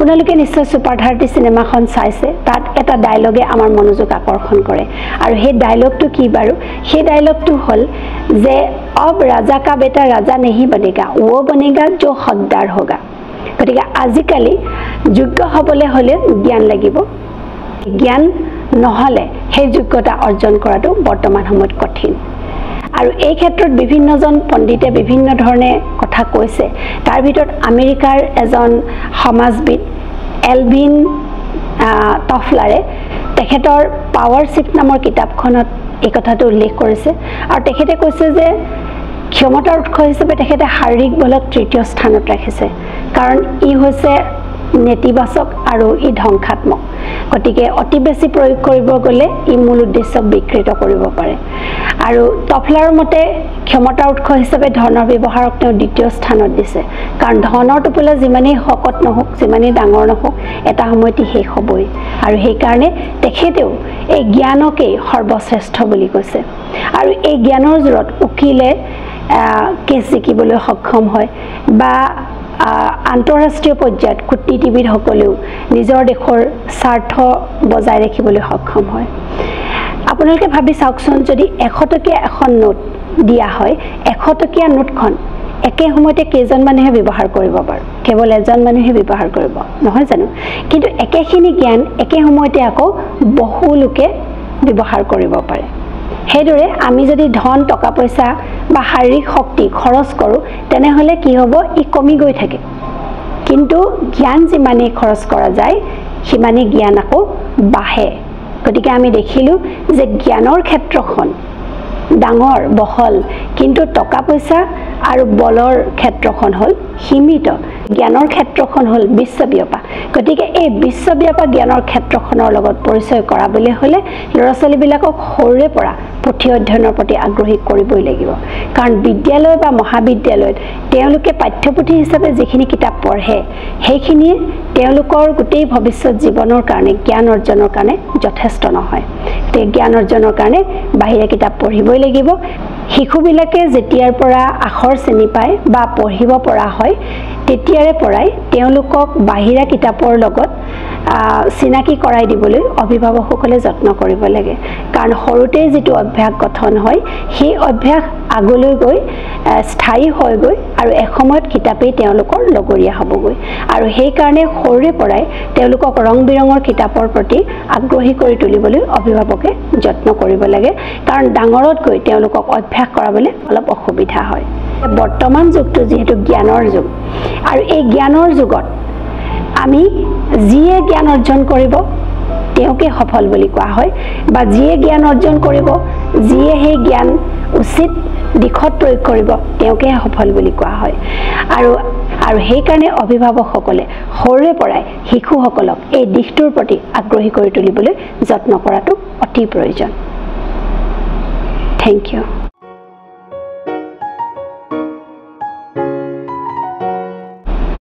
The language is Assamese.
আপোনালোকে নিশ্চয় সুপাৰ 30 সিনেমাখন চাইছে তাত এটা ডায়লগে আমাৰ মনোযোগ আকৰ্ষণ কৰে আৰু সেই ডায়লগটো কি বাৰু সেই ডায়লগটো হল যে अब राजा का बेटा राजा नहीं बनेगा वो बनेगा जो हकदार होगा গতিকে আজিকালি যোগ্য হ'বলে হলে জ্ঞান লাগিব জ্ঞান নহলে সেই যোগ্যতা অৰ্জন কৰাটো বৰ্তমান সময়ত কঠিন আৰু এই ক্ষেত্ৰত বিভিন্নজন পণ্ডিতে বিভিন্ন ধৰণে কথা কৈছে তাৰ ভিতৰত আমেৰিকাৰ এজন সমাজবিদ এলভিন টফলাৰে তেখেতৰ পাৱাৰশিপ নামৰ কিতাপখনত এই কথাটো উল্লেখ কৰিছে আৰু তেখেতে কৈছে যে ক্ষমতাৰ উৎস হিচাপে তেখেতে শাৰীৰিক বলক তৃতীয় স্থানত ৰাখিছে কাৰণ ই হৈছে নেতিবাচক আৰু ই ধ্বংসাত্মক গতিকে অতি বেছি প্ৰয়োগ কৰিব গলে ই মূল উদ্দেশ্যক বিকৃত কৰিব পাৰে আৰু টফলাৰৰ মতে ক্ষমতাৰ উৎস হিচাপে ধনৰ ব্যৱহাৰক তেওঁ দ্বিতীয় স্থানত দিছে কাৰণ ধনৰ টোপোলা যিমানেই হকত নহওক যিমানেই ডাঙৰ নহওক এটা সময়ত শেষ হ'বই আৰু সেই কাৰণে তেখেতেও এই জ্ঞানকেই সৰ্বশ্ৰেষ্ঠ বুলি কৈছে আৰু এই জ্ঞানৰ জোৰত উকিলে কেছ জিকিবলৈ সক্ষম হয় বা আন্তঃৰাষ্ট্ৰীয় পৰ্যায়ত কূটনীতিবিদ সকলেও নিজৰ দেশৰ স্বাৰ্থ বজাই ৰাখিবলৈ সক্ষম হয় আপোনালোকে ভাবি চাওকচোন যদি 100 টকীয়া এখন নোট দিয়া হয় 100 টকীয়া নোটখন একে সময়তে কেইজন মানুহে ব্যৱহাৰ কৰিব পাৰে কেৱল এজন মানুহে ব্যৱহাৰ কৰিব নহয় জানো কিন্তু একেখিনি জ্ঞান একে সময়তে আকৌ বহু লোকে ব্যৱহাৰ কৰিব পাৰে হেদৰে আমি যদি ধন টকা পইচা বা শাৰীৰিক শক্তি খৰচ কৰো তেনেহলে কি হ'ব ই কমি গৈ থাকে কিন্তু জ্ঞান যিমানে খৰচ কৰা যায় সিমানে জ্ঞান আকৌ বাঢ়ে গতিকে আমি দেখিলো যে জ্ঞানৰ ক্ষেত্ৰখন ডাঙৰ বহল কিন্তু টকা পইচা আৰু বলৰ ক্ষেত্ৰখন হল সীমিত জ্ঞানৰ ক্ষেত্ৰখন হল বিশ্বব্যাপী গতিকে এই বিশ্বব্যাপী জ্ঞানৰ ক্ষেত্ৰখনৰ লগত পৰিচয় কৰাবলৈ হলে ল'ৰা-ছোৱালীবিলাকক সৰুৰে পৰা পুথি অধ্যয়নৰ প্ৰতি আগ্ৰহী কৰিবই লাগিব কাৰণ বিদ্যালয় বা মহাবিদ্যালয়ত তেওঁলোকে পাঠ্যপুথি হিচাপে যিখিনি কিতাপ পঢ়ে সেইখিনি তেওঁলোকৰ গোটেই ভৱিষ্যত জীৱনৰ কাৰণে জ্ঞান অৰ্জনৰ কাৰণে যথেষ্ট নহয় তে জ্ঞান অৰ্জনৰ কাৰণে বাহিৰা কিতাপ পঢ়িবই লাগিব শিশুবিলাকে যেতিয়াৰ পৰা আখৰ চিনি পায় বা পঢ়িব পৰা হয় তেতিয়াৰে পৰাই তেওঁলোকক বাহিৰা কিতাপৰ লগত চিনাকি কৰাই দিবলৈ অভিভাৱকসকলে যত্ন কৰিব লাগে কাৰণ সৰুতে যেটো অভ্যাস গঠন হয় সেই অভ্যাস আগলৈ গৈ স্থায়ী হৈ গৈ আৰু এসময়ত কিতাপেই তেওঁলোকৰ লগৰীয়া হ'বগৈ আৰু সেই কাৰণে সৰুৰে পৰাই তেওঁলোকক ৰং বিৰঙৰ কিতাপৰ প্ৰতি আগ্ৰহী কৰি তুলিবলৈ অভিভাৱকে যত্ন কৰিব লাগে কাৰণ ডাঙৰত গৈ তেওঁলোকক অভ্যাস কৰাবলৈ অলপ অসুবিধা হয় বৰ্তমান যুগটো যেহেতু জ্ঞানৰ যুগ আৰু এই জ্ঞানৰ যুগত আমি যিয়ে জ্ঞান অৰ্জন কৰিব তেওঁকে সফল বুলি কোৱা হয় বা যিয়ে জ্ঞান অৰ্জন কৰিব যিয়ে সেই জ্ঞান উচিত দিশত প্ৰয়োগ কৰিব তেওঁকে সফল বুলি কোৱা হয় আৰু সেই কাৰণে অভিভাৱকসকলে সৰুৰে পৰাই শিশুসকলক এই দিশটোৰ প্ৰতি আগ্ৰহী কৰি তুলিবলৈ যত্ন কৰাটো অতি প্ৰয়োজন থ্যাংক ইউ